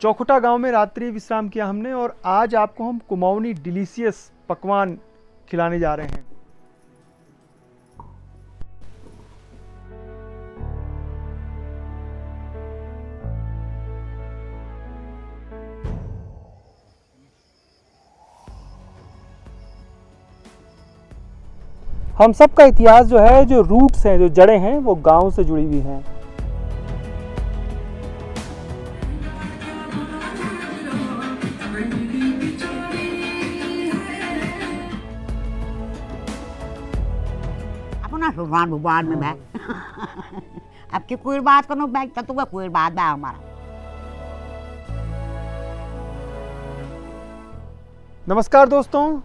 चौखुटा गांव में रात्रि विश्राम किया हमने और आज आपको हम कुमाऊनी डिलीशियस पकवान खिलाने जा रहे हैं। हम सब का इतिहास जो है, जो रूट्स हैं, जो जड़ें हैं, वो गांव से जुड़ी हुई हैं। अपना भगवान भगवान में भाई अब की कोई बात करो भाई तो कोई बात है हमारा। नमस्कार दोस्तों,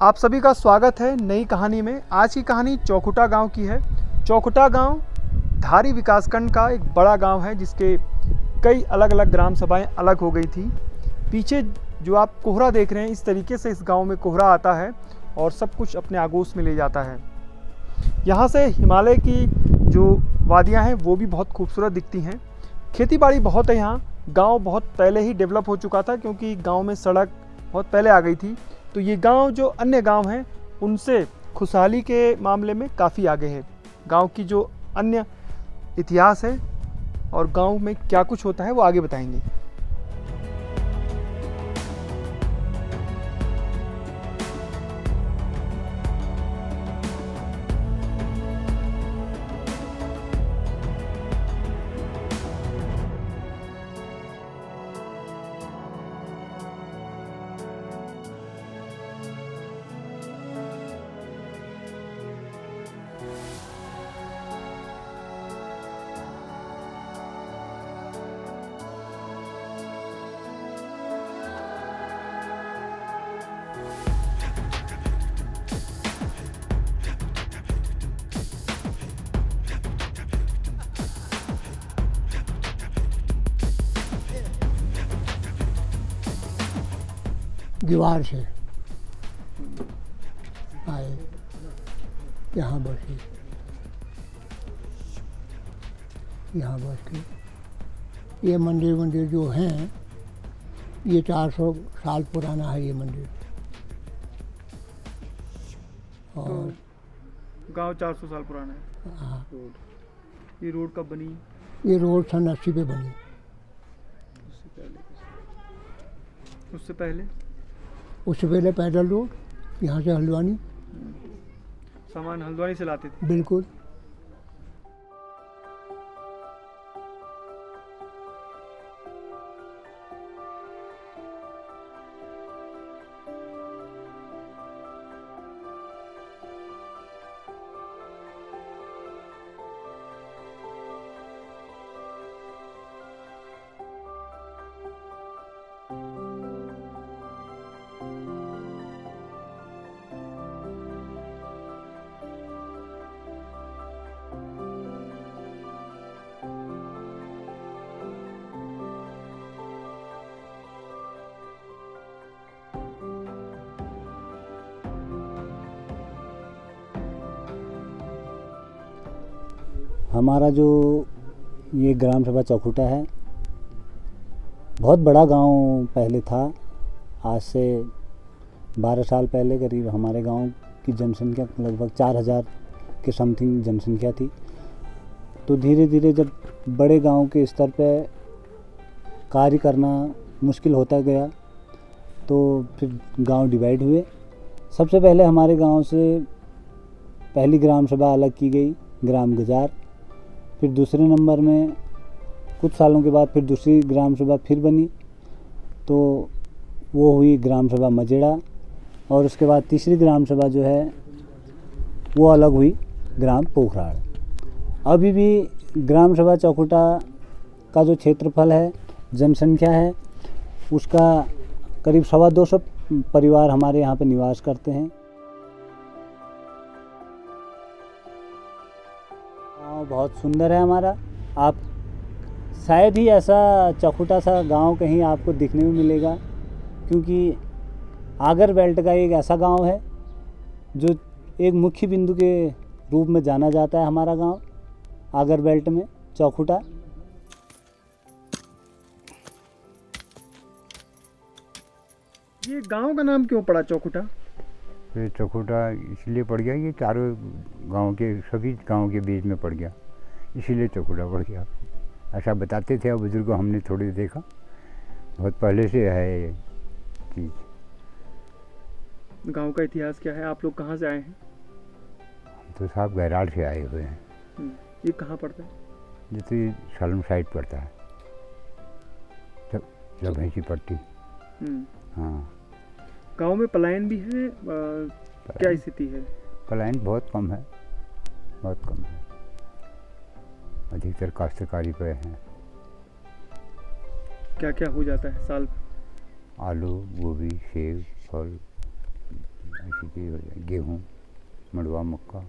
आप सभी का स्वागत है नई कहानी में। आज की कहानी चौखुटा गांव की है। चौखुटा गांव धारी विकासखंड का एक बड़ा गांव है जिसके कई अलग अलग ग्राम सभाएं अलग हो गई थी। पीछे जो आप कोहरा देख रहे हैं, इस तरीके से इस गांव में कोहरा आता है और सब कुछ अपने आगोश में ले जाता है। यहाँ से हिमालय की जो वादियाँ हैं वो भी बहुत खूबसूरत दिखती हैं। खेती बाड़ी बहुत है यहाँ। गांव बहुत पहले ही डेवलप हो चुका था क्योंकि गांव में सड़क बहुत पहले आ गई थी। तो ये गांव जो अन्य गांव हैं उनसे खुशहाली के मामले में काफ़ी आगे है। गांव की जो अन्य इतिहास है और गांव में क्या कुछ होता है वो आगे बताएंगे। दीवार से आए, यहाँ बसे, यहाँ बस के। ये मंदिर जो हैं, ये 400 साल पुराना है ये मंदिर। और तो गांव 400 साल पुराना है। हाँ, ये रोड कब बनी? ये रोड सन 80 पे बनी। उससे पहले उससे पहले पैदल रोड, यहाँ से हल्द्वानी। सामान हल्द्वानी से लाते थे? बिल्कुल। हमारा जो ये ग्राम सभा चौखुटा है, बहुत बड़ा गांव पहले था। आज से 12 साल पहले करीब हमारे गांव की जनसंख्या लगभग 4000 के समथिंग जनसंख्या थी। तो धीरे धीरे जब बड़े गांव के स्तर पर कार्य करना मुश्किल होता गया तो फिर गांव डिवाइड हुए। सबसे पहले हमारे गांव से पहली ग्राम सभा अलग की गई, ग्राम गजार। फिर दूसरे नंबर में कुछ सालों के बाद फिर दूसरी ग्राम सभा फिर बनी, तो वो हुई ग्राम सभा मजेड़ा। और उसके बाद तीसरी ग्राम सभा जो है वो अलग हुई, ग्राम पोखराड़। अभी भी ग्राम सभा चौखुटा का जो क्षेत्रफल है, जनसंख्या है, उसका करीब 250 परिवार हमारे यहाँ पे निवास करते हैं। गाँव बहुत सुंदर है हमारा। आप शायद ही ऐसा चौखुटा सा गांव कहीं आपको दिखने में मिलेगा, क्योंकि आगर बेल्ट का एक ऐसा गांव है जो एक मुख्य बिंदु के रूप में जाना जाता है। हमारा गांव आगर बेल्ट में चौखुटा। ये गांव का नाम क्यों पड़ा चौखुटा? ये चौखुटा इसलिए पड़ गया, ये चारों गांव के सभी गांव के बीच में पड़ गया, इसीलिए चौखुटा पड़ गया। ऐसा बताते थे बुजुर्ग, हमने थोड़ी देखा, बहुत पहले से है ये चीज़। गांव का इतिहास क्या है? आप लोग कहाँ से आए हैं? हम तो साहब गैराड़ से आए हुए हैं। ये कहाँ पड़ता है? जैसे ये सलम साइड पड़ता है, जब भैंसी पड़ती। हाँ, गांव में पलायन भी है, क्या स्थिति है? पलायन बहुत कम है, बहुत कम है। अधिकतर काश्तकारी पे हैं। क्या क्या हो जाता है साल में? आलू, गोभी, सेब, फल, ऐसी चीज़ हो जाए, गेहूँ, मड़ुआ, मक्का।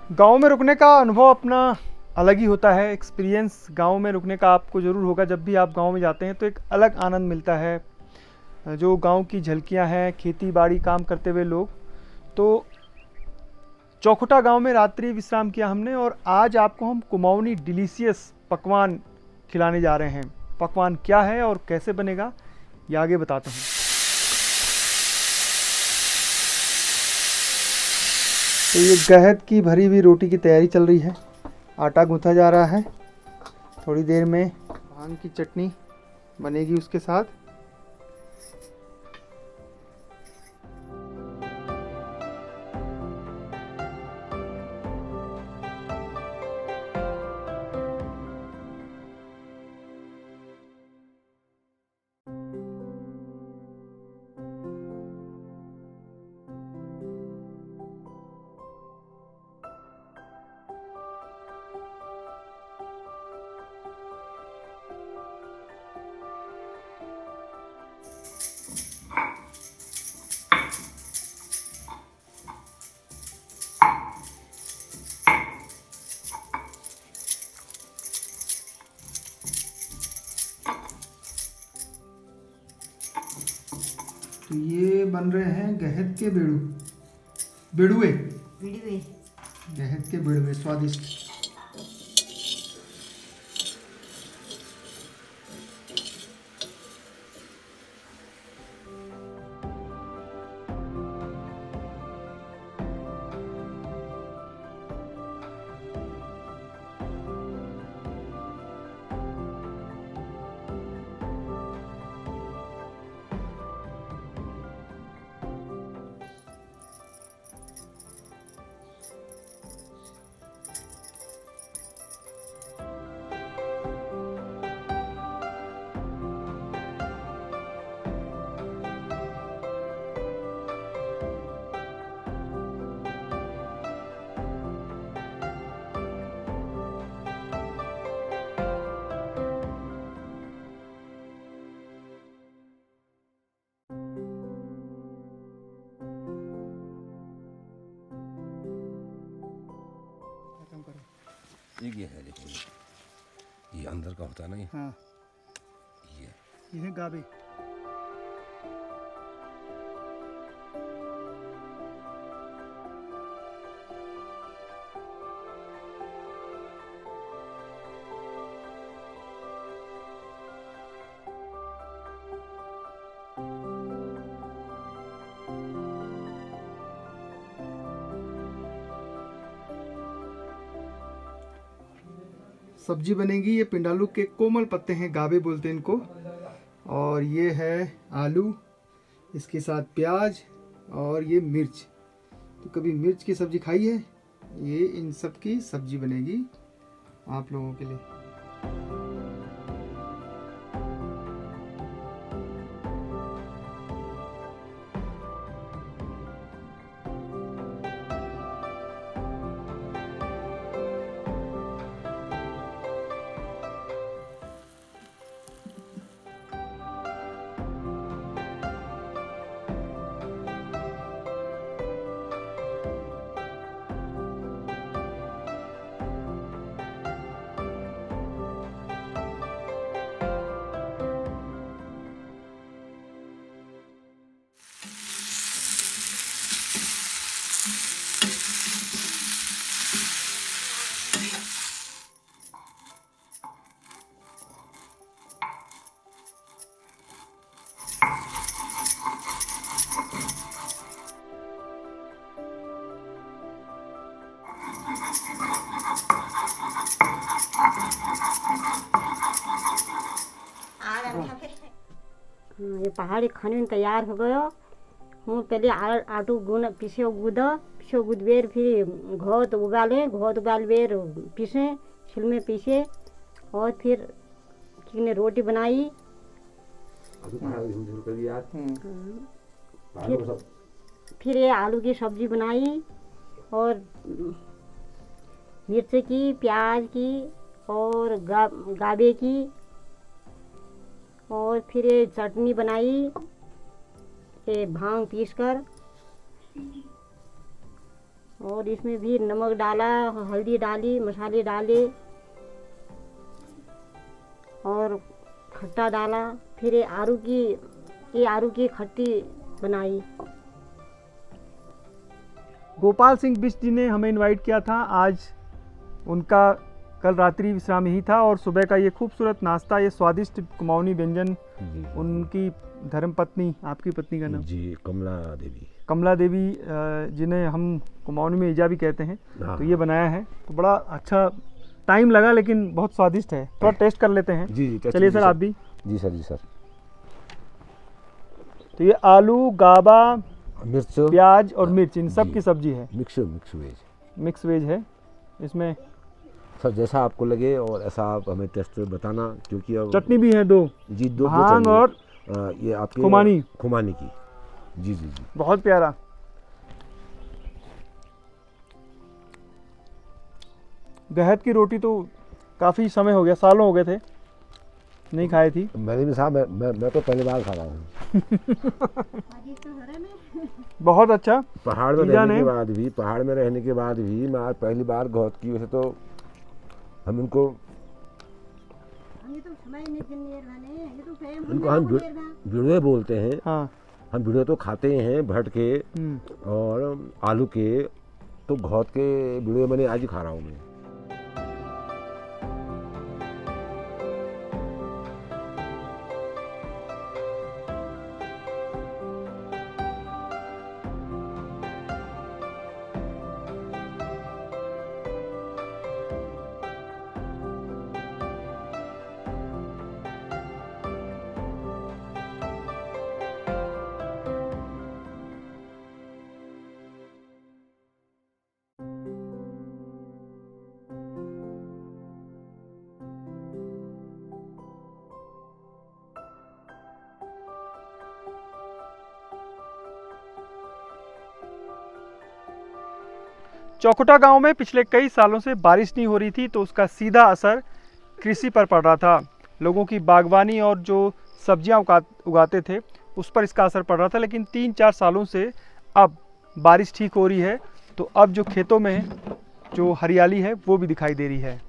गांव में रुकने का अनुभव अपना अलग ही होता है। एक्सपीरियंस गांव में रुकने का आपको ज़रूर होगा। जब भी आप गांव में जाते हैं तो एक अलग आनंद मिलता है। जो गांव की झलकियां हैं, खेती बाड़ी काम करते हुए लोग। तो चौखुटा गांव में रात्रि विश्राम किया हमने और आज आपको हम कुमाऊनी डिलीशियस पकवान खिलाने जा रहे हैं। पकवान क्या है और कैसे बनेगा ये आगे बताता हूँ। तो ये गहत की भरी हुई रोटी की तैयारी चल रही है। आटा गूंथा जा रहा है। थोड़ी देर में भांग की चटनी बनेगी उसके साथ। तो ये बन रहे हैं गहत के बेड़ुए। गहत के बेड़ुए स्वादिष्ट। ये है, देखिए ये अंदर का होता है ना, ये हाँ, ये है गाबे। सब्जी बनेगी। ये पिंडालू के कोमल पत्ते हैं, गाबे बोलते हैं इनको। और ये है आलू, इसके साथ प्याज और ये मिर्च। तो कभी मिर्च की सब्जी खाई है? ये इन सब की सब्जी बनेगी आप लोगों के लिए। पहाड़ी खनन तैयार हो गयो हूँ पहले आटू गुन पीछे गुद बेर फिर घोत उबाल बेर पीसे छिल में पीसे और फिर किने रोटी बनाई फिर ये आलू की सब्जी बनाई और मिर्च की प्याज की और गाबे की और फिर ये चटनी बनाई ये भांग पीसकर और इसमें भी नमक डाला हल्दी डाली मसाले डाले और खट्टा डाला फिर ये आलू की खट्टी बनाई। गोपाल सिंह बिष्ट जी ने हमें इनवाइट किया था। आज उनका कल रात्रि विश्राम यही था और सुबह का ये खूबसूरत नाश्ता, ये स्वादिष्ट कुमाऊनी व्यंजन उनकी धर्मपत्नी, आपकी पत्नी का नाम जी कमला देवी जिन्हें हम कुमाऊनी में ईजा भी कहते हैं, तो ये बनाया है। तो बड़ा अच्छा टाइम लगा लेकिन बहुत स्वादिष्ट है। थोड़ा टेस्ट कर लेते हैं। जी चलिए सर, आप भी। जी सर। तो ये आलू, गाबा, मिर्च, प्याज और मिर्च इन सब की सब्जी है। मिक्स वेज है। इसमें सर जैसा आपको लगे और ऐसा आप हमें टेस्ट बताना, क्योंकि अब चटनी भी है दो भांग और ये आपके खुमानी की। जी बहुत प्यारा। गहत की रोटी तो काफ़ी समय हो गया, सालों हो गए थे नहीं खाई थी। मैंने भी साहब मैं तो पहली बार खा रहा हूँ। बहुत अच्छा। पहाड़ में रहने के बाद भी मैं आज पहली बार गौत की। वैसे तो हम इनको हम भिड़ुए बोलते हैं। हाँ। हम भिड़ुए तो खाते हैं भट के और आलू के, तो घौत के भिड़ुए मैंने आज ही खा रहा हूँ मैं। चौखुटा गांव में पिछले कई सालों से बारिश नहीं हो रही थी, तो उसका सीधा असर कृषि पर पड़ रहा था। लोगों की बागवानी और जो सब्जियां उगाते थे उस पर इसका असर पड़ रहा था। लेकिन 3-4 सालों से अब बारिश ठीक हो रही है, तो अब जो खेतों में जो हरियाली है वो भी दिखाई दे रही है।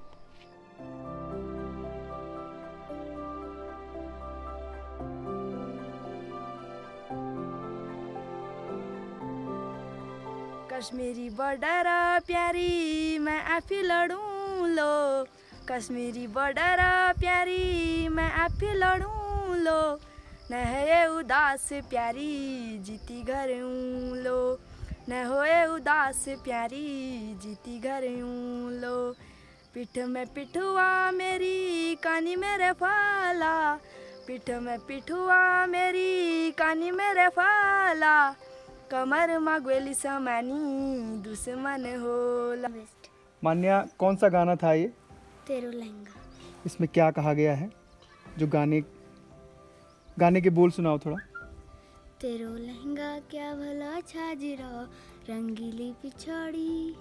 कश्मीरी बॉर्डर प्यारी मैं आफी लड़ूं लो, कश्मीरी बॉर्डर प्यारी मैं आफी लड़ूं लो, न है उदास प्यारी जीती घर लो, न होए उदास प्यारी जीती घर लो। पीठ में पिठुआ मेरी कानी मेरे फाला, पीठ में पिठुआ मेरी कानी मेरे फाला, कमर मागवेली समानी दुश्मन होला। मान्या, कौन सा गाना था ये? तेरो लहंगा। इसमें क्या कहा गया है? जो गाने के बोल सुनाओ थोड़ा। तेरो लहंगा क्या भला छाजरा रंगीली पिछौड़ी।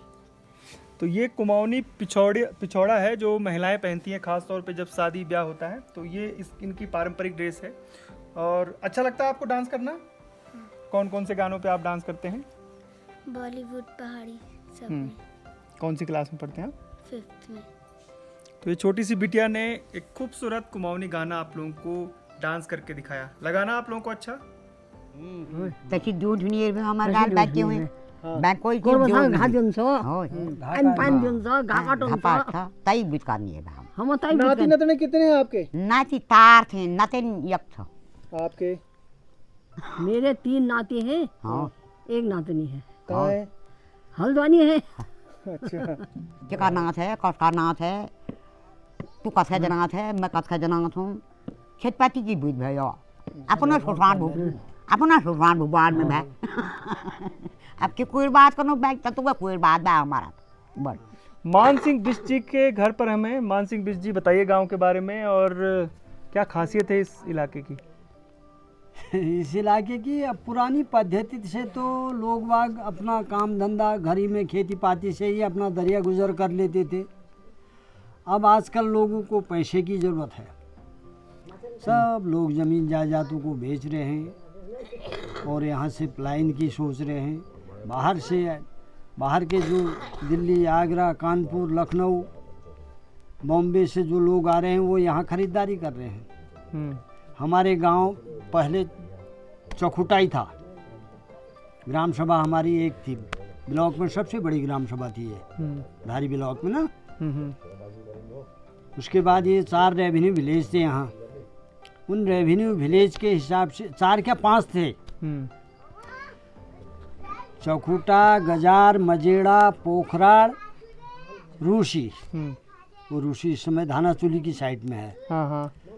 तो ये कुमाऊनी पिछौड़ा है जो महिलाएं पहनती हैं, खास तौर पे जब शादी ब्याह होता है, तो ये इनकी पारंपरिक ड्रेस है। और अच्छा लगता है आपको डांस करना? कौन कौन से गानों पे आप डांस करते हैं? बॉलीवुड, पहाड़ी सब में। कौन सी क्लास में पढ़ते हैं आप? 5th में। तो ये छोटी सी बिटिया ने एक खूबसूरत कुमाऊनी गाना आप लोगों को डांस करके दिखाया। लगाना आप लोगों को अच्छा? तकी दूध नियर में हमार गाल बाके हुए बैक कोई घाजन सो पान जुन सो घाकटन सो तई बिटका नियर हम तई नाती नतने कितने हैं आपके? नाती तार थे, नतन एक था। आपके? मेरे 3 नाते हैं। हाँ। एक नातनी है। कहाँ है? हल्द्वानी है। अच्छा। क्या नाथ है, कस नाथ है, तू कस जनाथ है, मैं कस जनाथ हूँ। खेत पाती की बुझ भैया अपना सुसान भगवान में भाई अब की कोई बात करो बैग तो कोई बात है हमारा बस। मान सिंह बिष्ट जी के घर पर हमें। मान सिंह बिष्ट जी, बताइए गांव के बारे में और क्या खासियत है इस इलाके की? इस इलाके की अब पुरानी पद्धति से तो लोग बाग अपना काम धंधा घरी में खेती पाती से ही अपना दरिया गुजर कर लेते थे। अब आजकल लोगों को पैसे की ज़रूरत है, सब लोग ज़मीन जायदादों को बेच रहे हैं और यहाँ से पलायन की सोच रहे हैं। बाहर के जो दिल्ली, आगरा, कानपुर, लखनऊ, बॉम्बे से जो लोग आ रहे हैं वो यहाँ ख़रीदारी कर रहे हैं। हमारे गांव पहले चौखुटा ही था, ग्राम सभा हमारी एक थी, ब्लॉक में सबसे बड़ी ग्राम सभा थी ये धारी ब्लॉक में ना। उसके बाद ये 4 रेवेन्यू विलेज थे यहाँ। उन रेवेन्यू विलेज के हिसाब से 4 क्या 5 थे, चौखुटा, गजार, मजेड़ा, पोखराड़, रूसी। वो रूसी इस समय धानाचूली की साइड में है।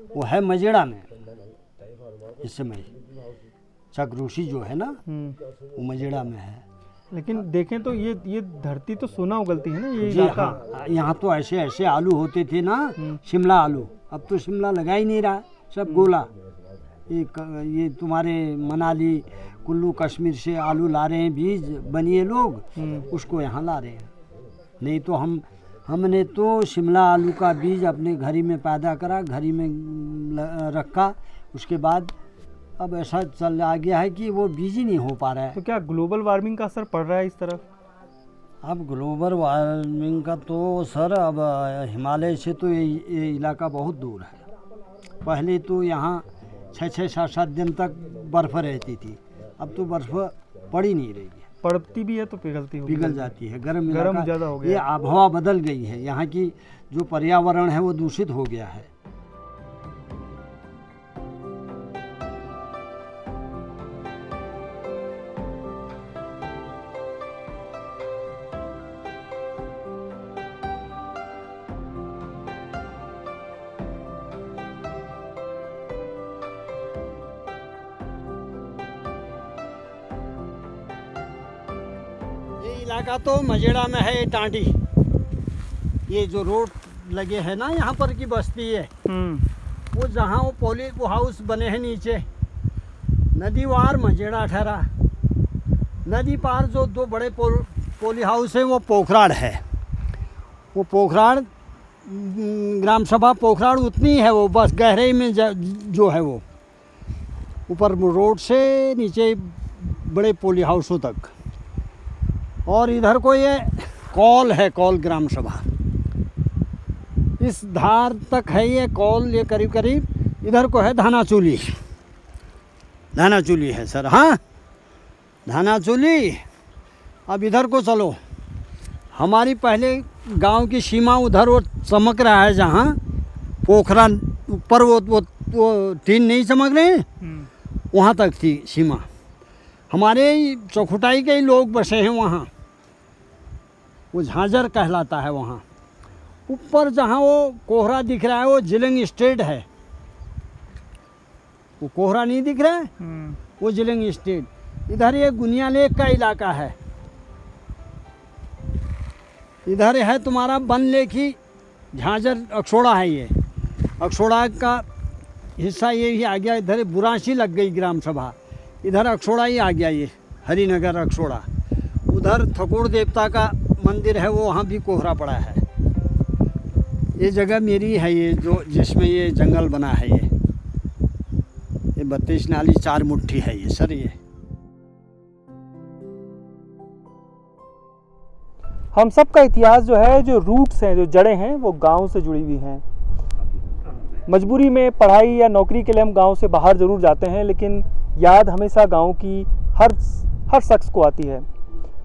वो है मजेड़ा में इस समय। चक रूसी जो है ना वो मजेड़ा में है। लेकिन देखें तो ये धरती तो सोना उगलती है ना ये जी इलाका। हाँ, यहाँ तो ऐसे आलू होते थे ना, शिमला आलू। अब तो शिमला लगा ही नहीं रहा, सब गोला। ये तुम्हारे मनाली, कुल्लू, कश्मीर से आलू ला रहे हैं, बीज बनिए लोग, उसको यहाँ ला रहे हैं। नहीं तो हमने तो शिमला आलू का बीज अपने घरी में पैदा करा, घरी में रखा। उसके बाद अब ऐसा चल आ गया है कि वो बीज ही नहीं हो पा रहा है। तो क्या ग्लोबल वार्मिंग का असर पड़ रहा है इस तरफ? अब ग्लोबल वार्मिंग का तो सर, अब हिमालय से तो ये इलाका बहुत दूर है। पहले तो यहाँ 6-6, 7-7 दिन तक बर्फ़ रहती थी, अब तो बर्फ़ पड़ ही नहीं रही है। पड़ती भी है तो पिघल जाती है। गर्म ज़्यादा हो गया। ये आबहवा बदल गई है, यहाँ की जो पर्यावरण है वो दूषित हो गया है। इलाका तो मजेड़ा में है, टांडी। ये जो रोड लगे है ना यहाँ पर की बस्ती है, वो जहाँ वो हाउस बने हैं नीचे, नदी वार मजेड़ा ठहरा। नदी पार जो 2 बड़े पोली हाउस है वो पोखराड़ है। वो पोखराड़ ग्राम सभा पोखराड़ उतनी है, वो बस गहराई में जो है वो ऊपर रोड से नीचे बड़े पोली हाउसों तक। और इधर को ये कॉल है, कॉल ग्राम सभा इस धार तक है ये कॉल। ये करीब इधर को है धानाचूली है सर। हाँ, धानाचूली। अब इधर को चलो, हमारी पहले गांव की सीमा उधर वो चमक रहा है, जहाँ पोखरा ऊपर वो टीन नहीं चमक रहे हैं, वहाँ तक थी सीमा। हमारे चौखुटाई के ही लोग बसे हैं वहाँ, वो झांझर कहलाता है वहाँ। ऊपर जहाँ वो कोहरा दिख रहा है वो जिलंग स्टेट है। वो कोहरा नहीं दिख रहा है, वो जिलंग स्टेट। इधर ये गुनिया लेक का इलाका है। इधर है तुम्हारा बन लेक ही, झांझर अक्षोड़ा है। ये अक्षोड़ा का हिस्सा ये ही आ गया। इधर बुरांशी लग गई ग्राम सभा, इधर अक्षोड़ा ही आ गया, ये हरिनगर अक्षोड़ा। उधर ठकुर देवता का मंदिर है, वो वहाँ भी कोहरा पड़ा है। ये जगह मेरी है, ये जो जिसमें ये जंगल बना है, ये 32 नाली 4 मुट्ठी है ये सर। ये हम सब का इतिहास जो है, जो रूट्स हैं, जो जड़ें हैं, वो गांव से जुड़ी हुई हैं। मजबूरी में पढ़ाई या नौकरी के लिए हम गांव से बाहर ज़रूर जाते हैं, लेकिन याद हमेशा गांव की हर शख्स को आती है,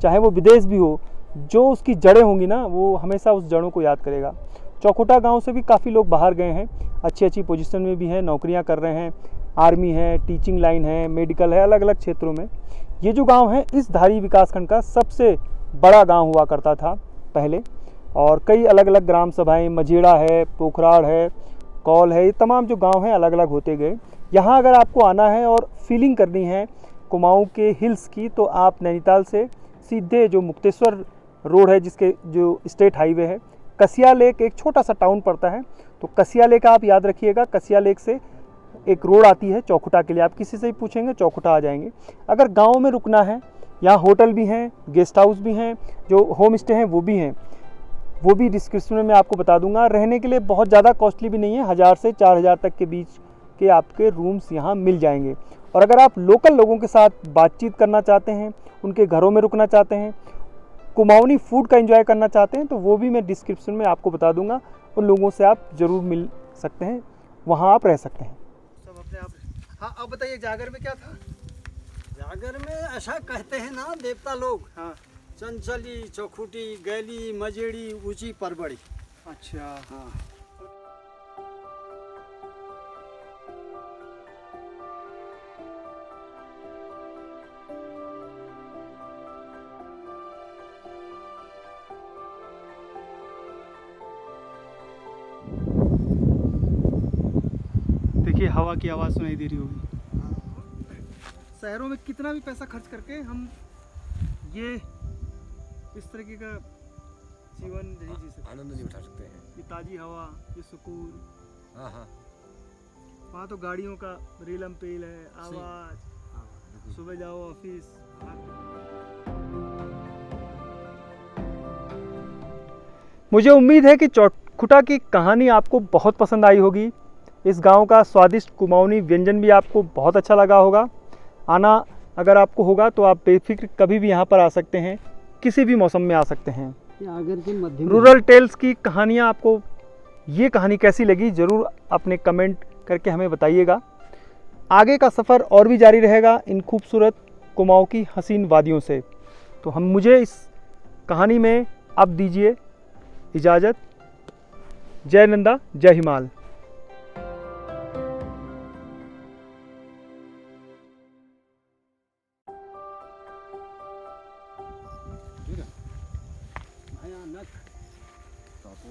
चाहे वो विदेश भी हो। जो उसकी जड़ें होंगी ना, वो हमेशा उस जड़ों को याद करेगा। चौखुटा गांव से भी काफ़ी लोग बाहर गए हैं, अच्छी पोजीशन में भी हैं, नौकरियां कर रहे हैं, आर्मी है, टीचिंग लाइन है, मेडिकल है, अलग अलग क्षेत्रों में। ये जो गांव है, इस धारी विकासखंड का सबसे बड़ा गांव हुआ करता था पहले, और कई अलग अलग ग्राम सभाएँ, मजेड़ा है, पोखराड़ है, कॉल है, ये तमाम जो गाँव हैं अलग अलग होते गए। यहाँ अगर आपको आना है और फीलिंग करनी है कुमाऊं के हिल्स की, तो आप नैनीताल से सीधे जो मुक्तेश्वर रोड है, जिसके जो स्टेट हाईवे है, कसिया लेक एक छोटा सा टाउन पड़ता है, तो कसिया लेक आप याद रखिएगा। कसिया लेक से एक रोड आती है चौखुटा के लिए, आप किसी से भी पूछेंगे चौखुटा आ जाएंगे। अगर गांव में रुकना है, यहाँ होटल भी हैं, गेस्ट हाउस भी हैं, जो होम स्टे हैं वो भी हैं, वो भी डिस्क्रिप्शन में मैं आपको बता दूंगा। रहने के लिए बहुत ज़्यादा कॉस्टली भी नहीं है, 1000 से 4000 तक के बीच के आपके रूम्स यहाँ मिल जाएंगे। और अगर आप लोकल लोगों के साथ बातचीत करना चाहते हैं, उनके घरों में रुकना चाहते हैं, कुमाऊनी फूड का एंजॉय करना चाहते हैं, तो वो भी मैं डिस्क्रिप्शन में आपको बता दूंगा। उन लोगों से आप ज़रूर मिल सकते हैं, वहाँ आप रह सकते हैं। सब अपने आप। हाँ, अब बताइए जागर में क्या था? जागर में ऐसा कहते हैं ना देवता लोग, हाँ, चंचली, चौखुटी, गैली, मजेड़ी, ऊंची, परबड़ी। अच्छा, हाँ। देखिए हवा की आवाज़ सुनाई दे रही होगी। शहरों में कितना भी पैसा खर्च करके हम ये इस तरीके का जीवन नहीं जी सकते, आनंद नहीं उठा सकते हैं। ये ताज़ी हवा, ये सुकून। हाँ हाँ, वहाँ तो गाड़ियों का रेलम पेल है, आवाज़, सुबह जाओ ऑफिस। मुझे उम्मीद है कि चौखुटा की कहानी आपको बहुत पसंद आई होगी। इस गांव का स्वादिष्ट कुमाऊनी व्यंजन भी आपको बहुत अच्छा लगा होगा। आना अगर आपको होगा तो आप बेफिक्र कभी भी यहाँ पर आ सकते हैं, किसी भी मौसम में आ सकते हैं। आगर के मध्य में रूरल टेल्स की कहानियाँ आपको ये कहानी कैसी लगी ज़रूर अपने कमेंट करके हमें बताइएगा। आगे का सफ़र और भी जारी रहेगा इन खूबसूरत कुमाऊं की हसीन वादियों से। तो मुझे इस कहानी में अब दीजिए इजाज़त। जय नंदा, जय हिमाल। भयानक। टापू